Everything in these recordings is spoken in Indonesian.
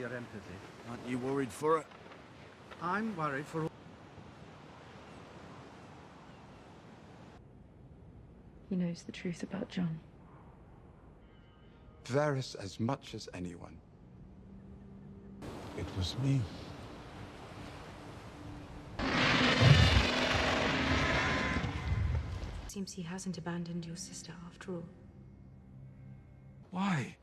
your empathy. Aren't you worried for it? I'm worried for all. He knows the truth about John. Varys as much as anyone. It was me. Seems he hasn't abandoned your sister after all. Why?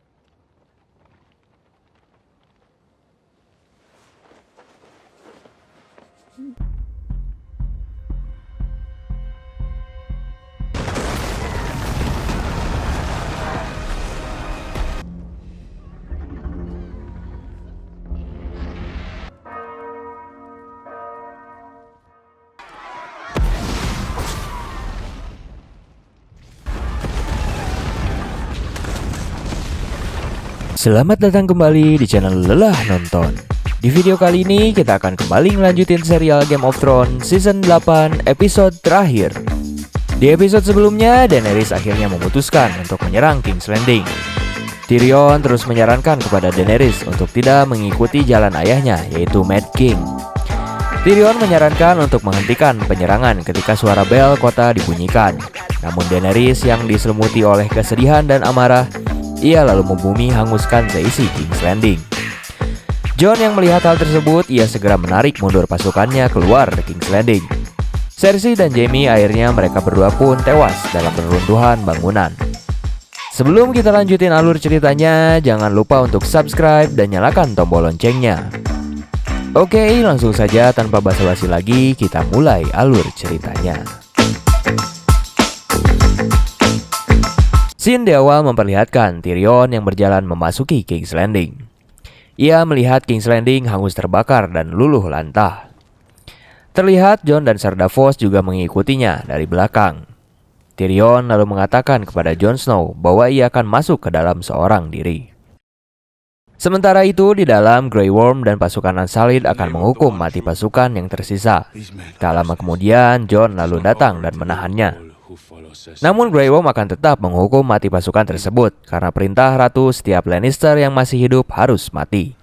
Selamat datang kembali di channel Lelah Nonton. Di video kali ini kita akan kembali melanjutin serial Game of Thrones Season 8 episode terakhir. Di episode sebelumnya, Daenerys akhirnya memutuskan untuk menyerang King's Landing. Tyrion terus menyarankan kepada Daenerys untuk tidak mengikuti jalan ayahnya, yaitu Mad King. Tyrion menyarankan untuk menghentikan penyerangan ketika suara bel kota dibunyikan. Namun Daenerys yang diselimuti oleh kesedihan dan amarah, ia lalu membumi hanguskan seisi King's Landing. Jon yang melihat hal tersebut, ia segera menarik mundur pasukannya keluar dari King's Landing. Cersei dan Jaime akhirnya mereka berdua pun tewas dalam reruntuhan bangunan. Sebelum kita lanjutin alur ceritanya, jangan lupa untuk subscribe dan nyalakan tombol loncengnya. Oke, langsung saja tanpa basa-basi lagi, kita mulai alur ceritanya. Scene di awal memperlihatkan Tyrion yang berjalan memasuki King's Landing. Ia melihat King's Landing hangus terbakar dan luluh lantah. Terlihat Jon dan Ser Davos juga mengikutinya dari belakang. Tyrion lalu mengatakan kepada Jon Snow bahwa ia akan masuk ke dalam seorang diri. Sementara itu di dalam, Grey Worm dan pasukan Unsullied akan menghukum mati pasukan yang tersisa. Tak lama kemudian Jon lalu datang dan menahannya. Namun Grey Worm akan tetap menghukum mati pasukan tersebut karena perintah ratu setiap Lannister yang masih hidup harus mati.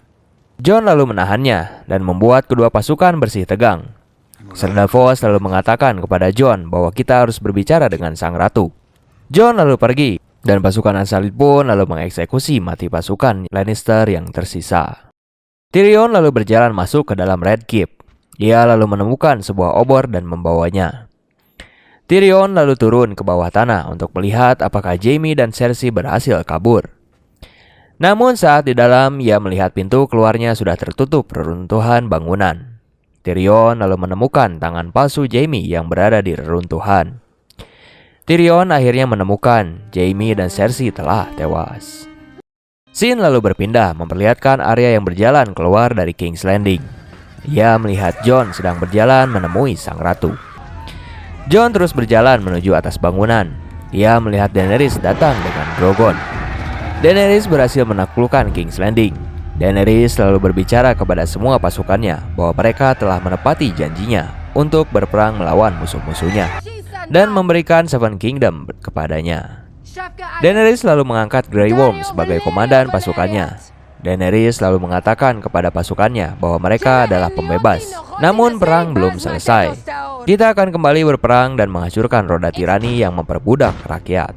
Jon lalu menahannya dan membuat kedua pasukan bersih tegang. Ser Davos lalu mengatakan kepada Jon bahwa kita harus berbicara dengan sang ratu. Jon lalu pergi dan pasukan Unsullied pun lalu mengeksekusi mati pasukan Lannister yang tersisa. Tyrion lalu berjalan masuk ke dalam Red Keep. Ia lalu menemukan sebuah obor dan membawanya. Tyrion lalu turun ke bawah tanah untuk melihat apakah Jaime dan Cersei berhasil kabur. Namun saat di dalam, ia melihat pintu keluarnya sudah tertutup reruntuhan bangunan. Tyrion lalu menemukan tangan palsu Jaime yang berada di reruntuhan. Tyrion akhirnya menemukan Jaime dan Cersei telah tewas. Scene lalu berpindah memperlihatkan Arya yang berjalan keluar dari King's Landing. Ia melihat Jon sedang berjalan menemui sang ratu. Jon terus berjalan menuju atas bangunan. Ia melihat Daenerys datang dengan Drogon. Daenerys berhasil menaklukkan King's Landing. Daenerys selalu berbicara kepada semua pasukannya bahwa mereka telah menepati janjinya untuk berperang melawan musuh-musuhnya dan memberikan Seven Kingdom kepadanya. Daenerys lalu mengangkat Grey Worm sebagai komandan pasukannya. Daenerys lalu mengatakan kepada pasukannya bahwa mereka adalah pembebas. Namun perang belum selesai. Kita akan kembali berperang dan menghancurkan roda tirani yang memperbudak rakyat.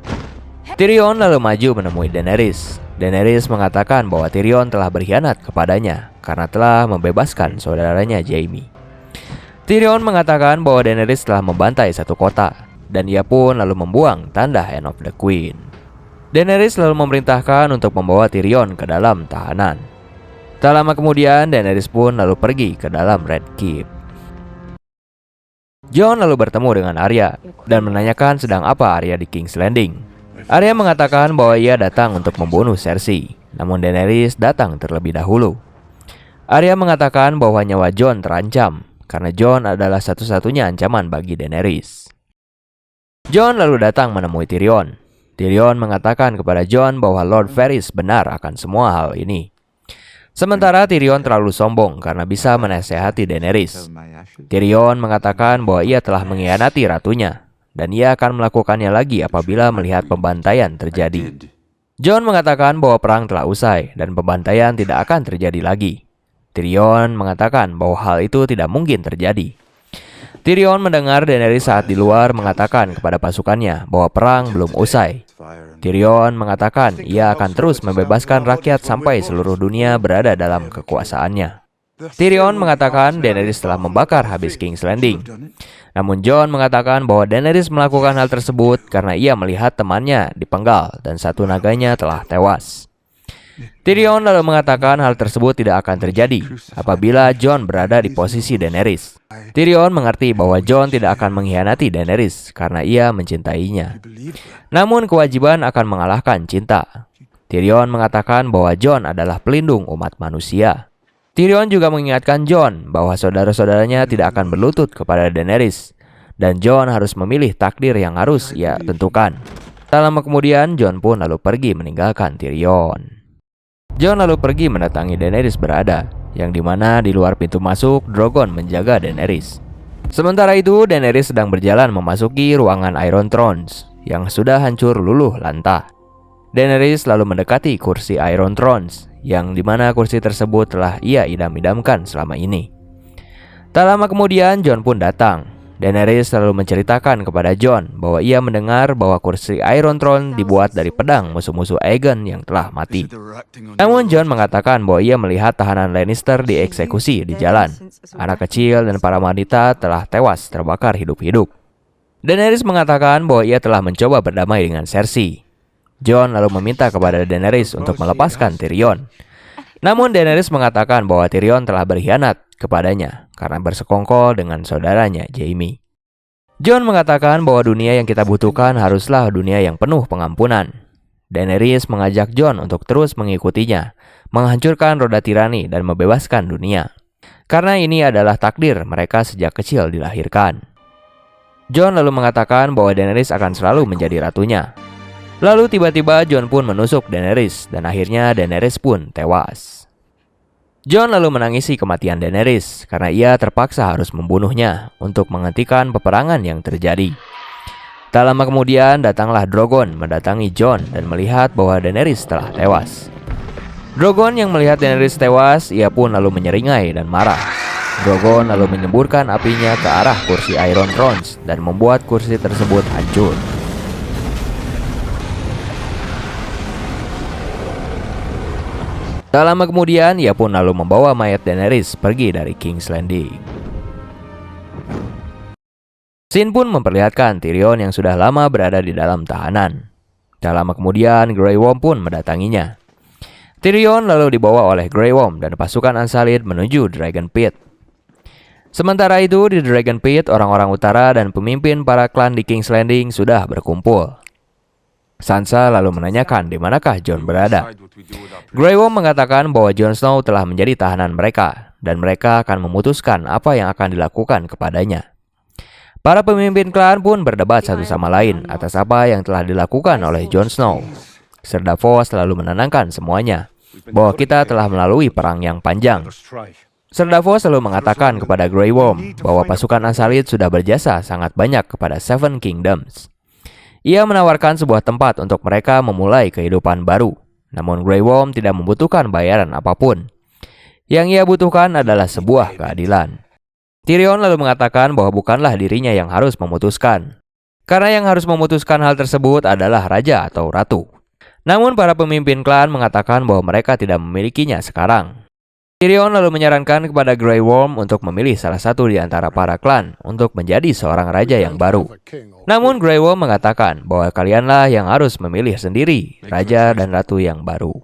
Tyrion lalu maju menemui Daenerys. Daenerys mengatakan bahwa Tyrion telah berkhianat kepadanya karena telah membebaskan saudaranya Jaime. Tyrion mengatakan bahwa Daenerys telah membantai satu kota dan ia pun lalu membuang tanda Hand of the Queen. Daenerys lalu memerintahkan untuk membawa Tyrion ke dalam tahanan. Tak lama kemudian Daenerys pun lalu pergi ke dalam Red Keep. Jon lalu bertemu dengan Arya dan menanyakan sedang apa Arya di King's Landing. Arya mengatakan bahwa ia datang untuk membunuh Cersei, namun Daenerys datang terlebih dahulu. Arya mengatakan bahwa nyawa Jon terancam karena Jon adalah satu-satunya ancaman bagi Daenerys. Jon lalu datang menemui Tyrion. Tyrion mengatakan kepada Jon bahwa Lord Varys benar akan semua hal ini. Sementara Tyrion terlalu sombong karena bisa menasehati Daenerys. Tyrion mengatakan bahwa ia telah mengkhianati ratunya dan ia akan melakukannya lagi apabila melihat pembantaian terjadi. Jon mengatakan bahwa perang telah usai dan pembantaian tidak akan terjadi lagi. Tyrion mengatakan bahwa hal itu tidak mungkin terjadi. Tyrion mendengar Daenerys saat di luar mengatakan kepada pasukannya bahwa perang belum usai. Tyrion mengatakan ia akan terus membebaskan rakyat sampai seluruh dunia berada dalam kekuasaannya. Tyrion mengatakan Daenerys telah membakar habis King's Landing. Namun Jon mengatakan bahwa Daenerys melakukan hal tersebut karena ia melihat temannya dipenggal dan satu naganya telah tewas. Tyrion lalu mengatakan hal tersebut tidak akan terjadi apabila Jon berada di posisi Daenerys. Tyrion mengerti bahwa Jon tidak akan mengkhianati Daenerys karena ia mencintainya. Namun kewajiban akan mengalahkan cinta. Tyrion mengatakan bahwa Jon adalah pelindung umat manusia. Tyrion juga mengingatkan Jon bahwa saudara-saudaranya tidak akan berlutut kepada Daenerys dan Jon harus memilih takdir yang harus ia tentukan. Tak lama kemudian Jon pun lalu pergi meninggalkan Tyrion. Jon lalu pergi mendatangi Daenerys berada, yang dimana di luar pintu masuk Drogon menjaga Daenerys. Sementara itu Daenerys sedang berjalan memasuki ruangan Iron Thrones yang sudah hancur luluh lantah. Daenerys lalu mendekati kursi Iron Thrones, yang dimana kursi tersebut telah ia idam-idamkan selama ini. Tak lama kemudian Jon pun datang. Daenerys lalu menceritakan kepada Jon bahwa ia mendengar bahwa kursi Iron Throne dibuat dari pedang musuh-musuh Aegon yang telah mati. Namun Jon mengatakan bahwa ia melihat tahanan Lannister dieksekusi di jalan. Anak kecil dan para wanita telah tewas terbakar hidup-hidup. Daenerys mengatakan bahwa ia telah mencoba berdamai dengan Cersei. Jon lalu meminta kepada Daenerys untuk melepaskan Tyrion. Namun Daenerys mengatakan bahwa Tyrion telah berkhianat kepadanya karena bersekongkol dengan saudaranya Jaime. Jon mengatakan bahwa dunia yang kita butuhkan haruslah dunia yang penuh pengampunan. Daenerys mengajak Jon untuk terus mengikutinya, menghancurkan roda tirani dan membebaskan dunia. Karena ini adalah takdir mereka sejak kecil dilahirkan. Jon lalu mengatakan bahwa Daenerys akan selalu menjadi ratunya. Lalu tiba-tiba Jon pun menusuk Daenerys dan akhirnya Daenerys pun tewas. Jon lalu menangisi kematian Daenerys karena ia terpaksa harus membunuhnya untuk menghentikan peperangan yang terjadi. Tak lama kemudian datanglah Drogon mendatangi Jon dan melihat bahwa Daenerys telah tewas. Drogon yang melihat Daenerys tewas, ia pun lalu menyeringai dan marah. Drogon lalu menyemburkan apinya ke arah kursi Iron Thrones dan membuat kursi tersebut hancur. Tak lama kemudian, ia pun lalu membawa mayat Daenerys pergi dari King's Landing. Scene pun memperlihatkan Tyrion yang sudah lama berada di dalam tahanan. Tak lama kemudian, Grey Worm pun mendatanginya. Tyrion lalu dibawa oleh Grey Worm dan pasukan Unsullied menuju Dragon Pit. Sementara itu, di Dragon Pit, orang-orang utara dan pemimpin para klan di King's Landing sudah berkumpul. Sansa lalu menanyakan di manakah Jon berada. Grey Worm mengatakan bahwa Jon Snow telah menjadi tahanan mereka dan mereka akan memutuskan apa yang akan dilakukan kepadanya. Para pemimpin klan pun berdebat satu sama lain atas apa yang telah dilakukan oleh Jon Snow. Ser Davos lalu menenangkan semuanya bahwa kita telah melalui perang yang panjang. Ser Davos lalu mengatakan kepada Grey Worm bahwa pasukan Unsullied sudah berjasa sangat banyak kepada Seven Kingdoms. Ia menawarkan sebuah tempat untuk mereka memulai kehidupan baru. Namun Grey Worm tidak membutuhkan bayaran apapun. Yang ia butuhkan adalah sebuah keadilan. Tyrion lalu mengatakan bahwa bukanlah dirinya yang harus memutuskan. Karena yang harus memutuskan hal tersebut adalah raja atau ratu. Namun para pemimpin klan mengatakan bahwa mereka tidak memilikinya sekarang. Tyrion lalu menyarankan kepada Grey Worm untuk memilih salah satu di antara para klan untuk menjadi seorang raja yang baru. Namun Grey Worm mengatakan bahwa kalianlah yang harus memilih sendiri raja dan ratu yang baru.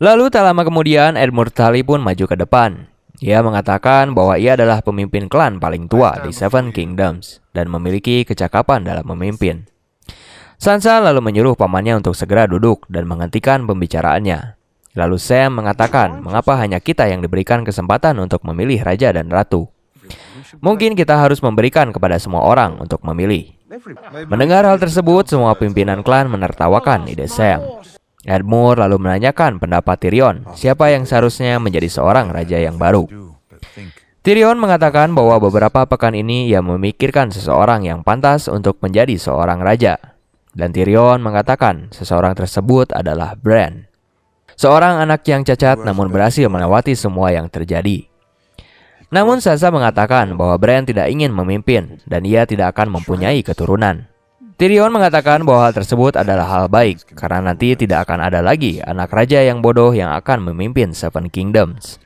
Lalu tak lama kemudian Edmure Tully pun maju ke depan. Ia mengatakan bahwa ia adalah pemimpin klan paling tua di Seven Kingdoms dan memiliki kecakapan dalam memimpin. Sansa lalu menyuruh pamannya untuk segera duduk dan menghentikan pembicaraannya. Lalu Sam mengatakan mengapa hanya kita yang diberikan kesempatan untuk memilih raja dan ratu. Mungkin kita harus memberikan kepada semua orang untuk memilih. Mendengar hal tersebut, semua pimpinan klan menertawakan ide Sam. Edmure lalu menanyakan pendapat Tyrion, siapa yang seharusnya menjadi seorang raja yang baru. Tyrion mengatakan bahwa beberapa pekan ini ia memikirkan seseorang yang pantas untuk menjadi seorang raja. dan Tyrion mengatakan seseorang tersebut adalah Bran. Seorang anak yang cacat namun berhasil melewati semua yang terjadi. Namun Sansa mengatakan bahwa Bran tidak ingin memimpin dan ia tidak akan mempunyai keturunan. Tyrion mengatakan bahwa hal tersebut adalah hal baik karena nanti tidak akan ada lagi anak raja yang bodoh yang akan memimpin Seven Kingdoms.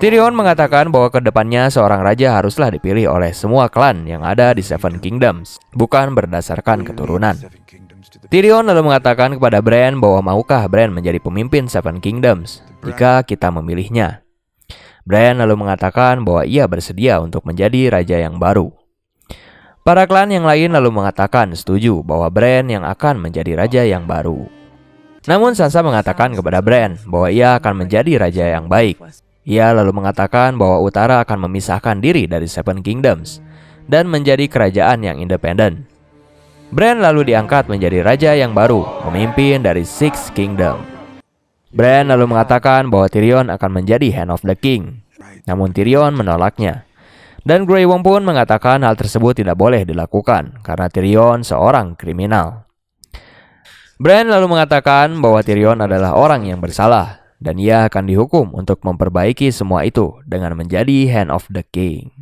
Tyrion mengatakan bahwa kedepannya seorang raja haruslah dipilih oleh semua klan yang ada di Seven Kingdoms, bukan berdasarkan keturunan. Tyrion lalu mengatakan kepada Bran bahwa maukah Bran menjadi pemimpin Seven Kingdoms jika kita memilihnya. Bran lalu mengatakan bahwa ia bersedia untuk menjadi raja yang baru. Para klan yang lain lalu mengatakan setuju bahwa Bran yang akan menjadi raja yang baru. Namun Sansa mengatakan kepada Bran bahwa ia akan menjadi raja yang baik. Ia lalu mengatakan bahwa utara akan memisahkan diri dari Seven Kingdoms dan menjadi kerajaan yang independen. Bran lalu diangkat menjadi raja yang baru, memimpin dari Six Kingdom. Bran lalu mengatakan bahwa Tyrion akan menjadi Hand of the King. Namun Tyrion menolaknya. Dan Grey Worm pun mengatakan hal tersebut tidak boleh dilakukan karena Tyrion seorang kriminal. Bran lalu mengatakan bahwa Tyrion adalah orang yang bersalah dan ia akan dihukum untuk memperbaiki semua itu dengan menjadi Hand of the King.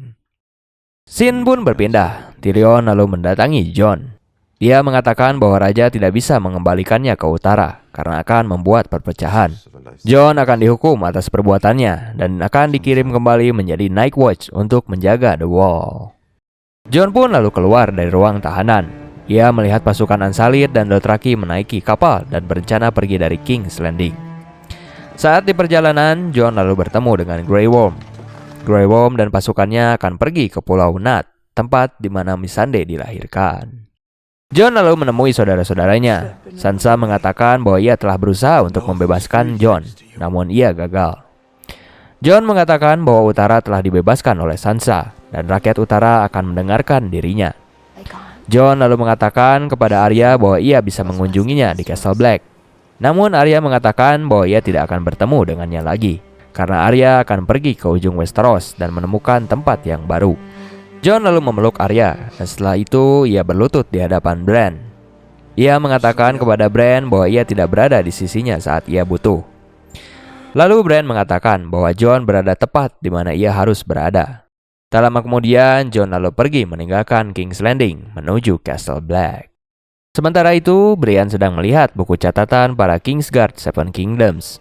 Scene pun berpindah. Tyrion lalu mendatangi Jon. Dia mengatakan bahwa raja tidak bisa mengembalikannya ke utara karena akan membuat perpecahan. Jon akan dihukum atas perbuatannya dan akan dikirim kembali menjadi Night Watch untuk menjaga The Wall. Jon pun lalu keluar dari ruang tahanan. Ia melihat pasukan Unsullied dan Dothraki menaiki kapal dan berencana pergi dari King's Landing. Saat di perjalanan, Jon lalu bertemu dengan Grey Worm. Grey Worm dan pasukannya akan pergi ke Pulau Nut, tempat di mana Missandei dilahirkan. Jon lalu menemui saudara-saudaranya. Sansa mengatakan bahwa ia telah berusaha untuk membebaskan Jon, namun ia gagal. Jon mengatakan bahwa utara telah dibebaskan oleh Sansa, dan rakyat utara akan mendengarkan dirinya. Jon lalu mengatakan kepada Arya bahwa ia bisa mengunjunginya di Castle Black. Namun Arya mengatakan bahwa ia tidak akan bertemu dengannya lagi, karena Arya akan pergi ke ujung Westeros dan menemukan tempat yang baru. Jon lalu memeluk Arya, dan setelah itu ia berlutut di hadapan Bran. Ia mengatakan kepada Bran bahwa ia tidak berada di sisinya saat ia butuh. Lalu Bran mengatakan bahwa Jon berada tepat di mana ia harus berada. Tak lama kemudian, Jon lalu pergi meninggalkan King's Landing menuju Castle Black. Sementara itu, Brian sedang melihat buku catatan para Kingsguard Seven Kingdoms,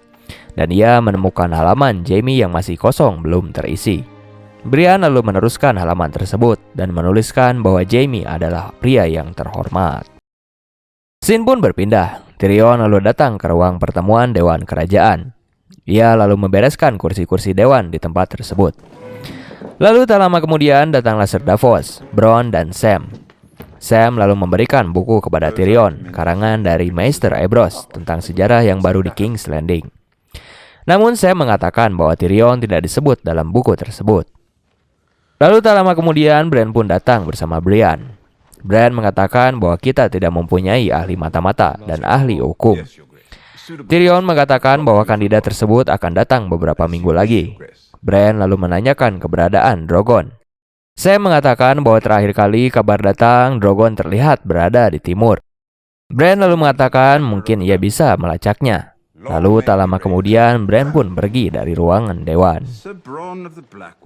dan ia menemukan halaman Jaime yang masih kosong belum terisi. Brian lalu meneruskan halaman tersebut dan menuliskan bahwa Jaime adalah pria yang terhormat. Scene pun berpindah. Tyrion lalu datang ke ruang pertemuan Dewan Kerajaan. Ia lalu membereskan kursi-kursi dewan di tempat tersebut. Lalu tak lama kemudian datanglah Ser Davos, Bronn, dan Sam. Sam lalu memberikan buku kepada Tyrion, karangan dari Maester Ebrose tentang sejarah yang baru di King's Landing. Namun Sam mengatakan bahwa Tyrion tidak disebut dalam buku tersebut. Lalu tak lama kemudian Bran pun datang bersama Brian. Bran mengatakan bahwa kita tidak mempunyai ahli mata-mata dan ahli hukum. Tyrion mengatakan bahwa kandidat tersebut akan datang beberapa minggu lagi. Bran lalu menanyakan keberadaan Drogon. Sam mengatakan bahwa terakhir kali kabar datang, Drogon terlihat berada di timur. Bran lalu mengatakan mungkin ia bisa melacaknya. Lalu tak lama kemudian Bran pun pergi dari ruangan dewan.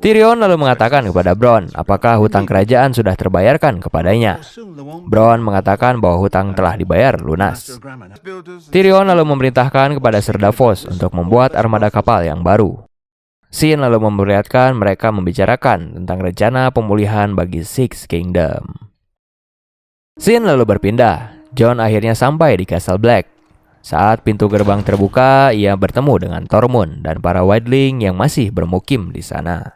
Tyrion lalu mengatakan kepada Bronn apakah hutang kerajaan sudah terbayarkan kepadanya. Bronn mengatakan bahwa hutang telah dibayar lunas. Tyrion lalu memerintahkan kepada Ser Davos untuk membuat armada kapal yang baru. Scene lalu memperlihatkan mereka membicarakan tentang rencana pemulihan bagi Six Kingdom. Scene lalu berpindah. Jon akhirnya sampai di Castle Black. Saat pintu gerbang terbuka, ia bertemu dengan Tormund dan para wildling yang masih bermukim di sana.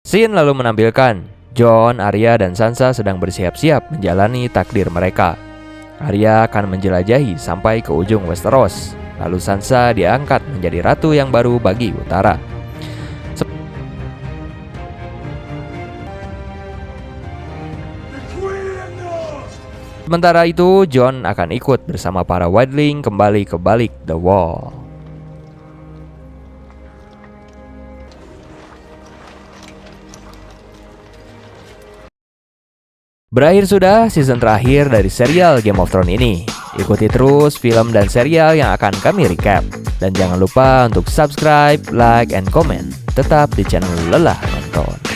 Scene lalu menampilkan Jon, Arya, dan Sansa sedang bersiap-siap menjalani takdir mereka. Arya akan menjelajahi sampai ke ujung Westeros. Lalu Sansa diangkat menjadi ratu yang baru bagi utara. Sementara itu, Jon akan ikut bersama para wildling kembali ke balik The Wall. Berakhir sudah season terakhir dari serial Game of Thrones ini. Ikuti terus film dan serial yang akan kami recap. Dan jangan lupa untuk subscribe, like, and comment. Tetap di channel Lelah Nonton.